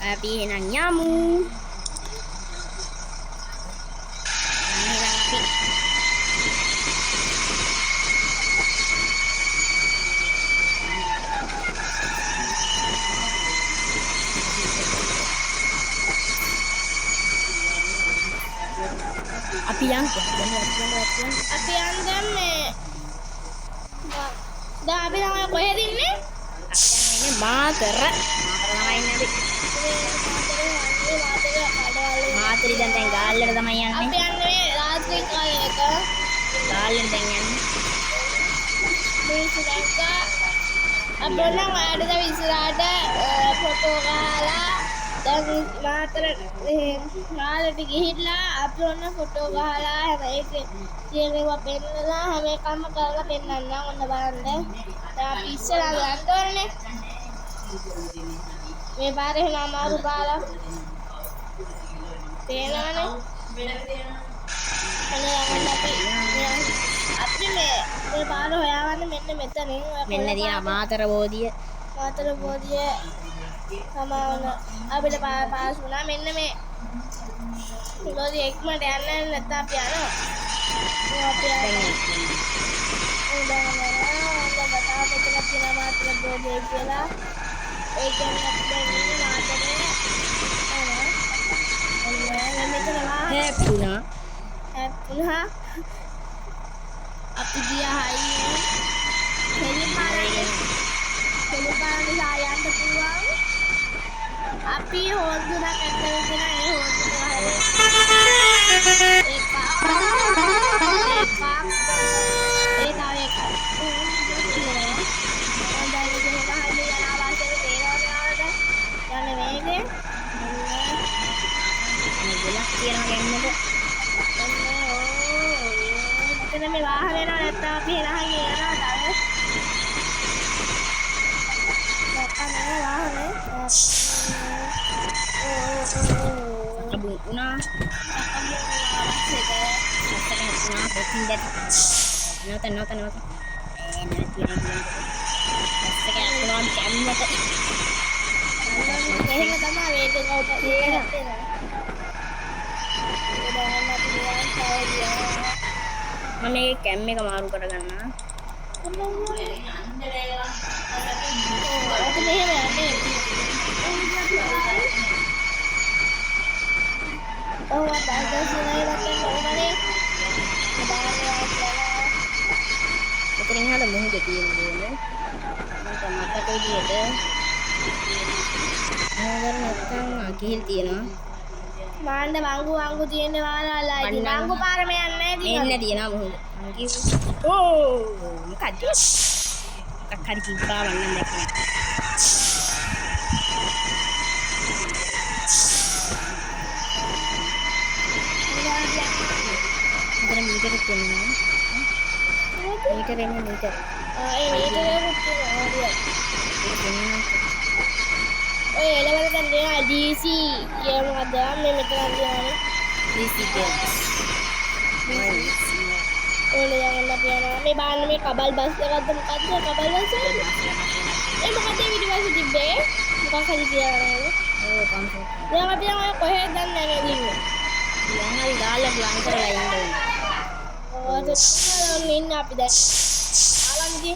Abi එහෙනම් යමු. අපි යන් අපි යන්නම් මේ දැන් අපි ළමයි කොහෙද ඉන්නේ? මාතර තමයි ඉන්නේ මාතරි දැන් ගාල්ලට තමයි යන්නේ. අපි යන්නේ මේ රාත්‍රී කාලයක ගාල්ලට දැන් යන්නේ. මේ සුදක්කා අපි නම් ඔයාලට දැන් ඉස්සරහට ෆොටෝ ගහලා දැන් මාතර ගාල්ලට ගිහිල්ලා අපි ඔන්න ෆොටෝ ගහලා හැම එකේ තියෙන ඒවා පෙන්නලා හැම එකම කරලා පෙන්නන්නම්. ඔන්න බලන්න. දැන් අපි ඉස්සරහට යන්න ඕනේ. මේ පාරේ එහෙම අමාරු පාරක් තේනවනේ. අපි මේ පාර හොයාගන්න මෙන්න මෙතනින් මෙන්න දිනා මාතර බෝධිය. මාතර බෝධිය සමාන අපිට පාස් වුණා. මෙන්න මේ බෝධිය ඉක්මනට යන්න නැත්නම් අපි යනවා. අපි යනවා මාතර බෝධිය කියලා. ඒ කියන්නේ අපි දැන් ඉන්නේ මාතරේ. හැප්පුණා. අපි ගියා හයියේ හෙලිපාරේ නිසා යන්න පුළුවන්. අපි හොඳුනක් ඇතුළේ ඒ මේ වාහනේ නැත්නම් අපි එනහන් යනවා තව. දැක්කනේ වාහනේ. සකබුණා. නවත. මම මේ කැම් එක මාරු කරගන්නවා. මෙතනින් හල මොහොත තියෙන්නේ. මට මතක විදියට මොහොත නැත්තම් කිහිල් තියෙනවා. මාන්න වංගු තියෙන වාලාලා ඉතින් වංගු පාරම යන්නේ නැහැ. මෙන්න තියෙනවා මොහොත. ඕ මොකද? මොකක් හරි කිව්වා මම දැක්කේ. මෙතන මීටර් තියෙනවා. මීටර්. ඒ මීටරේ පුතේ ඔය එලවල දැන් දෙනවා DC කියන මොකද්ද මේ මෙතන දෙනවානේ DC gas. ඔය යන්න අපි යනවා. මේ බාන්න මේ කබල් බස් එකක්ද මොකද්ද කබල් බස් එක? ඒ මොකද විදිහට තිබ්බේ? මොකක් හරි කියලා. ඔව් පන්සල්. දැන් අපි යනවා කොහෙද දන්නේ නැහැ නේද? දැන් හරි ගාල්ලට ලං කරලා ඉන්නේ. ඔය ඉන්න අපි දැන් ආවන්දි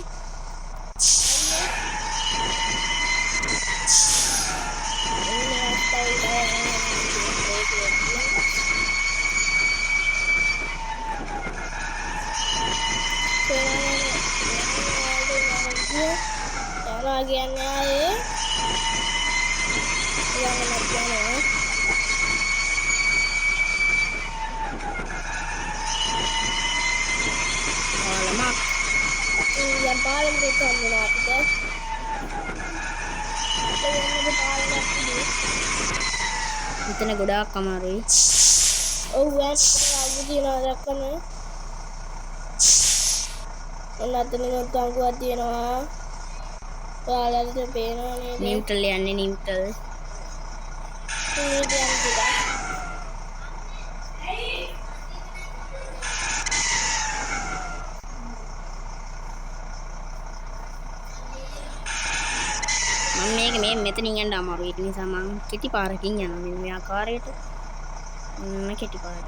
කියන්නේ ආයේ යන්න යනවා. ආලමක්. yang paling dekat dengan kita. Yang paling dekat. මෙතන ගොඩාක් අමාරුයි. ඔව් ඇත්තටම දිනවදක් කරනවා. එන්නතන නෝට්ටුවක් තියෙනවා. ඔයාලට පේනවා නේද? නිව්ටල් යන්නේ නිව්ටල්. මම මේක මේ මෙතනින් යන්න අමාරුයි. ඒක නිසා මම කෙටි පාරකින් යනවා. මෙන්න මේ ආකාරයට. කෙටි පාරේ.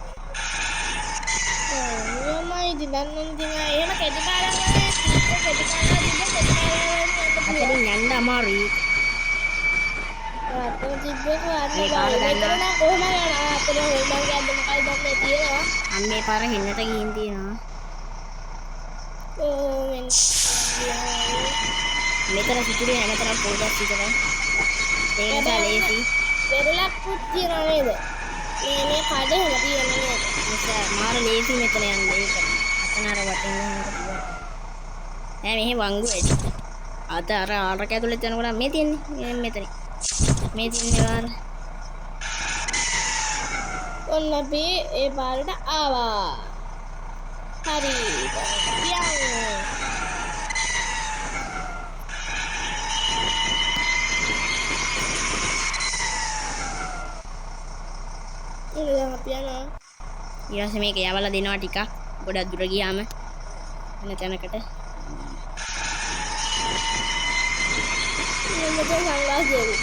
නියමයි ඉතින් දන්නවනේ ඉතින් එහෙම කෙටි කාලයක් වගේ කෙටි කාලයක් තිබ්බ කෙටි කාලයක් අතනින් යන්න අමාරුයි. අතන තිබ්බේක වන්න මේ බෑ. පාර මෙතන දන්නා. නම් කොහොම යනවා අතන හොල්මන්ගේ අද්ද මොකයි දන්නේ තියෙනවා. මම මේ පාර හෙන්නට ගිහින් තියෙනවා. මෙන්න මෙතන සිතුරේ හැමතැනම පොල්ගස් විතරයි. ඒ නිසා ලේසි. පෙරලක්කුත් තියනවා නේද? මේ කඩේම තියෙන නේද? නිසා මාර ලේසි මෙතන යන්න ඒක. අතන අර වටින් ගන්නකොට පුළුවන්. නෑ මෙහි වංගු වැඩි. අත අර ආරක ඇතුළේ යනකොට මේ තියෙන්නේ මෙතන. මේ තියෙන්නේ වාර. ඔන්න අපි ඒ පාරට ආවා. හරි. යන්න. ඉතින් අපි යනවා. ඊට පස්සේ මේක යවලා දෙනවා ටිකක්. ගොඩක් දුර ගියාම වෙන තැනකට. මෙන්න සංග්ලාස් දෙවි.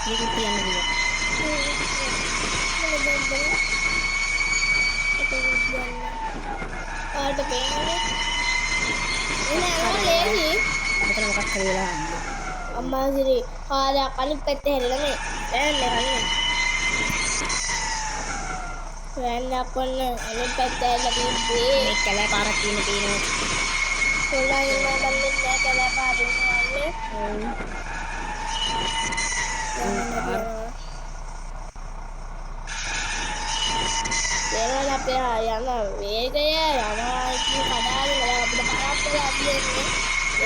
ඒක තියන්න පුළුවන්. පාට පේන්නේ. එනේ ලේසි. මෙතන මොකක් හරි වෙලා යන්නේ. අම්මා සිරි කාලයක් අනිත් පැත්තේ හැරිලා මේ. වැන්නේ කන්නේ. වැන්නක් වන්න අනිත් පැත්තේ හැරිලා තිබ්බේ. මේ කැලෑ පාරක් තියෙනවා. කොල්ලා ඉන්නවා නම් නෑ කැලෑ පාරින් යන්නේ. ඒවල අපේ යන වේගය යනවා ඉතින් කඩාගෙන අපිට පාරක් වෙලා තියෙන්නේ.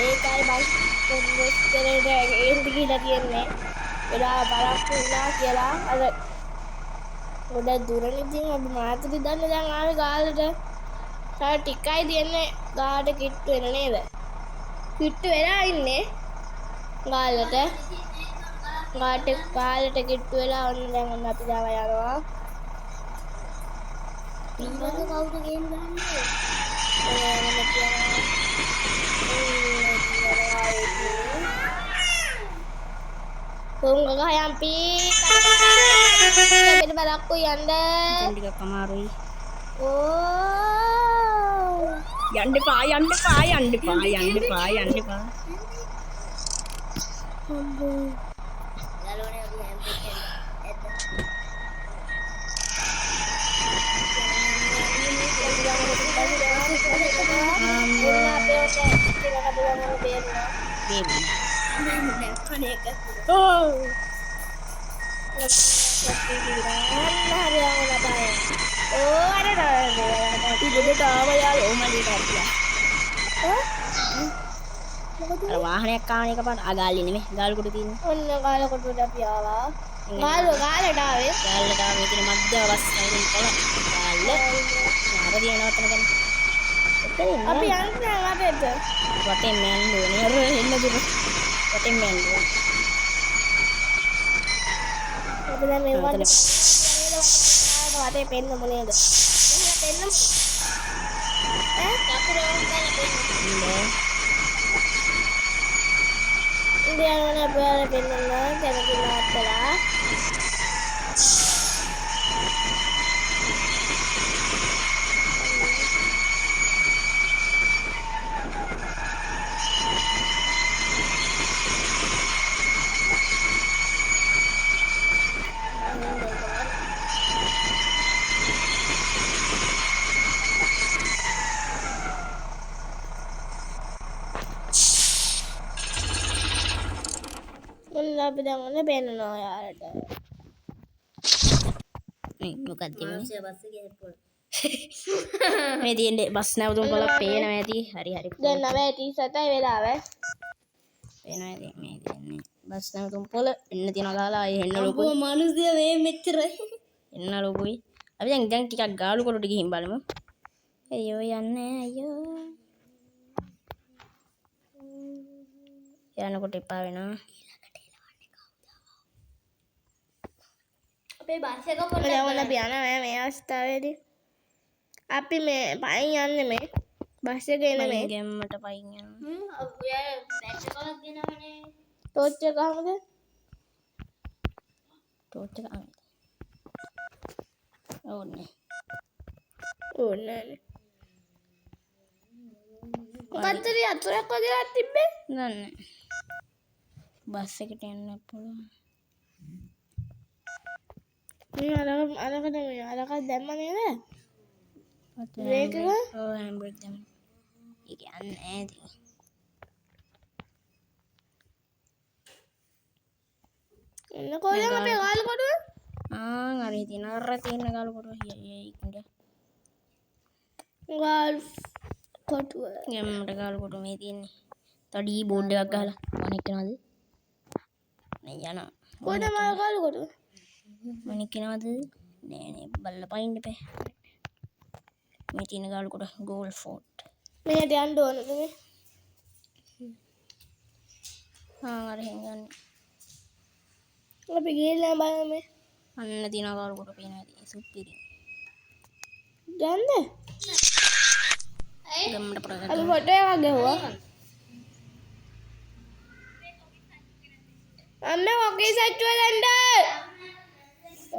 ඒකයි බස් කොන්දේස්තරේට එන්ටි කියලා තියෙන්නේ. එදා බලක් වුණා කියලා අර ගොඩක් දුරනේ ඉතින් අපි මාතෘ දන්න දැන් ආවේ ගාලට. තව ටිකයි තියෙන්නේ ගාලට කිට්ටු වෙන නේද? කිට්ටු වෙලා ඉන්නේ ගාලට. ගාලට කිට්ටු වෙලා ඔන්න දැන් ඔන්න අපි දාව යනවා. පින්වල කවුද ගේම් ගහන්නේ? Kung gagayampi, pwede ba ako yan දැන් ටිකක් අමාරුයි. Oh, යන්න එපා. Oh. Oh, ada dah. ඉතින් තාම යාළුවෝ මල්ලිට ඇරිලා. අර වාහනයක් ආවන එකපාරට අගාල්ලේ නෙමෙයි. ගාල් කොට තියෙන්නේ. ඔන්න ගාලකට අපි ආවා. ගාලට ආවේ. ගාල්ලට ආව මේ තියෙන මධ්‍යම බස් ස්ටෑන්ඩ් වල ගාල්ල. යාර දිනවතන දැන්. අපි යන්නේ වටේට. වටෙන් යන්න ඕනේ. අර එන්න දුර. වටෙන් යන්න ඕනේ. අපි දැන් මේ වටේ පෙන්නමු නේද? එහෙනම් පෙන්නමු. කකුරෙන් ගාලා පෙන්නමු. ඉන්දියානු අපේ පෙන්නනවා කැමති මාත්‍රා. අපි දැන් ඔන්න පෙන්නනවා යාරට. මේ මොකක්ද මේ තියෙන්නේ බස් නැවතුම් වල පේනවා ඇති. හරි. දැන් 9:37යි වෙලාව. පේනවා ඇති මේ තියෙන්නේ බස් නැවතුම් වල එන්න තියනවා ගාලා ආයේ එන්න ලොකුයි. අපෝ මිනිස්සු මේ මෙච්චරයි. එන්න ලොකුයි. අපි දැන් ටිකක් ගාලු කොටට ගිහින් බලමු. අයියෝ යන්නේ අයියෝ. යනකොට එපා වෙනවා. අපේ බස් එක පොඩ්ඩක් අපි යනවා මේ අවස්ථාවේදී. අපි මේ පයින් යන්නේ මේ බස් එක එන මේ ගෙම්මට පයින් යනවා. ටෝච් එක ගහමුද? ටෝච් එක අන්න. ඕනේ. ඕනේ නෑනේ. මොකක්ද අතුරක් වගේ එකක් තිබ්බේ? නෑ. බස් එකට යන්න පුළුවන්. මේ අරක නෙමෙයි. අරක දැම්ම නේද? බ්‍රේක් එක? ඔව් හැන්ඩ් බ්‍රේක් දැම්ම. ඒක යන්නේ නෑ ඉතින්. එන්න කොහෙද අපේ ගාල් කොටුව? අර ඉතින් අර තියෙන ගාල් කොටුව ඉක්මනට. ගාල් කොටුව. ගෙම්මට ගාල් කොටුව මේ තියෙන්නේ. තඩි බෝඩ් එකක් ගහලා අනෙක් කෙනාද? මේ යනවා. කොහෙද මගේ ගාල් කොටුව? අනෙක් කෙනාද? නෑ බල්ල පයින්න බෑ. මේ තියෙන ගාල් කොටුව ගෝල් ෆෝට්. මෙහෙට යන්න ඕනද මේ? අර හෙන් යන්නේ. අපි ගිහලා බලමු මේ. අන්න තියෙන ගාල් කොටුව පේනවා ඉතින් සුපිරි. යන්න. ගෙම්මට ප්‍රකට. අපි ෆොටෝ එකක් ගහුවා. අම්මා ඔගේ සච්චුව දන්න.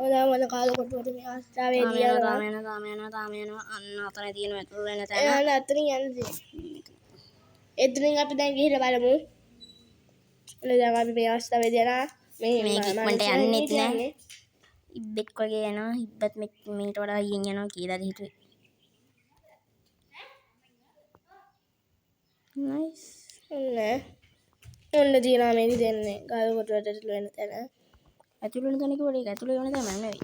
ඔයාලා මම කාල කොටුවට මේ ආස්ථාවේ දියලා. තාම යනවා. අන්න අතන තියෙන වැතුල් වෙන තැන. එයාලා අතරින් යන්නේ. එතනින් අපි දැන් ගිහලා බලමු. දැන් අපි මේ ආස්ථාවේ දියලා මේක ඉක්මනට යන්නෙත් නෑ. ඉබ්බෙක් වගේ යනවා. ඉබ්බත් මීට වඩා ඊයෙන් යනවා කියලාද හිතුවේ. නයිස්. ඔන්න දිනා මේක දෙන්නේ. ගාල් කොටුවට ඇතුළු වෙන තැන. ඇතුළු වෙන තැන කිව්වට ඒක ඇතුළේ වෙන තැන නෙවෙයි.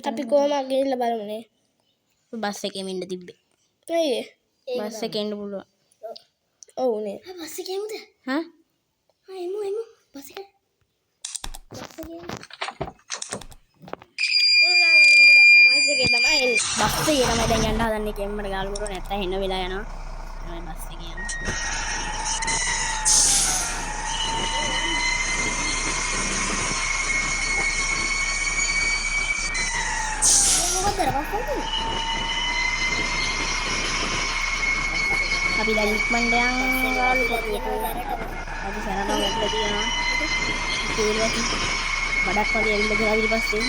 අපි කොහොමද ගිහලා බලමුනේ. බස් එකෙම ඉන්න තිබ්බේ. ඇයි ඒ? බස් එකේ ඉන්න පුළුවන්. ඔව් නේ. බස් එකේ එමුද? හා? එමු බස් එකේ. බස් එකේ තමයි එන්නේ. බස් එකේ තමයි දැන් යන්න හදන්නේ කෙම්මට ගාල් කොටුව නැත්තම් එන්න වෙලා යනවා. තමයි බස් එකේ යනවා. අපි දැන් ඉක්මනට යන් ගාල් කොටුවට. අපි සරලව වැටලා තියෙනවා. ඒලවටි බඩක් වගේ ඇවිල්ලා ගියා ඊට පස්සේ.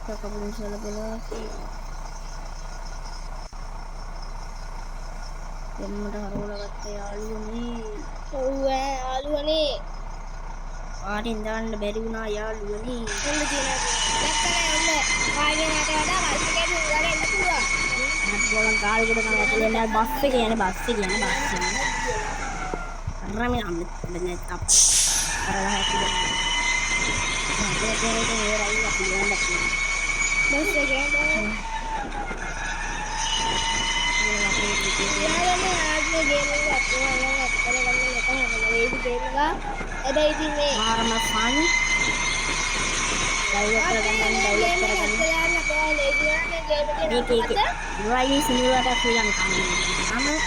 කකපුලින් සලකලා එම්මට හරවලා ගත්ත යාළුවනේ. ඔව් යාළුවනේ. පාටින් දාන්න බැරි වුණා යාළුවනේ. ඔන්න දිනා. දැක්කනේ ඔන්න. කාගේ නට වඩා බස් එකේ දුරට එන්න පුළුවන්. අත් ගෝලන් ගාල් කොට තමයි ඇතුලේ යන්නේ බස් එකේ යන්නේ බස් එකේ. අරම අම්ම බෙන්නේ අප්. අරලා හැකියි. ඒක නේරයි අපි යන්නේ. බස් එකේ යාළුවනේ ආත්මේ ගේම් එක අත්වලා අත්කර ගන්න එක හැමෝම වේදි ගේම් එක. හැබැයි ඉතින් මේ මාරම ෆන්. ඩවුන්ලෝඩ් කරගන්න. මේක UI සිනිවට ශ්‍රී ලංකාවේ.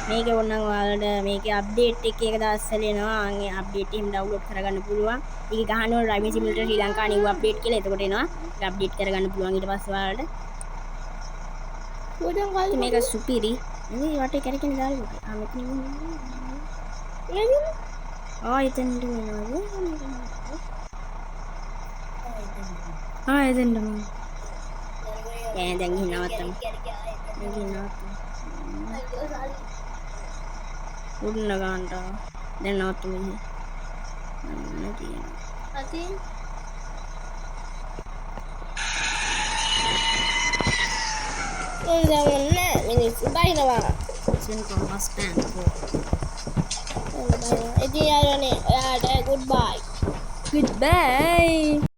මේක ඕනනම් ඔයාලට මේකේ අප්ඩේට් එක දවස්වල එනවා. අනේ අප්ඩේට් එහෙම ඩවුන්ලෝඩ් කරගන්න පුළුවන්. ඒක ගහන්න ඕන Driving Simulator ශ්‍රී ලංකා new අප්ඩේට් කියලා. එතකොට එනවා. ඒක අප්ඩේට් කරගන්න පුළුවන් ඊට පස්සේ ඔයාලට. උඩන් ගාල් මේක සුපිරි. මේ වටේ කැරකෙන දාලා. මෙතන නේද? එතෙන්ට වෙනවද? එතෙන්ට මම. දැන් ගිහින් නවත්තමු. උඩන ගන්නට. දැන් නවත්තමු. අති ඔන්න මිනිස්සු බයිනවා. Central bus stand. ඉතින් යාළුවනේ ඔයාලට goodbye. Goodbye.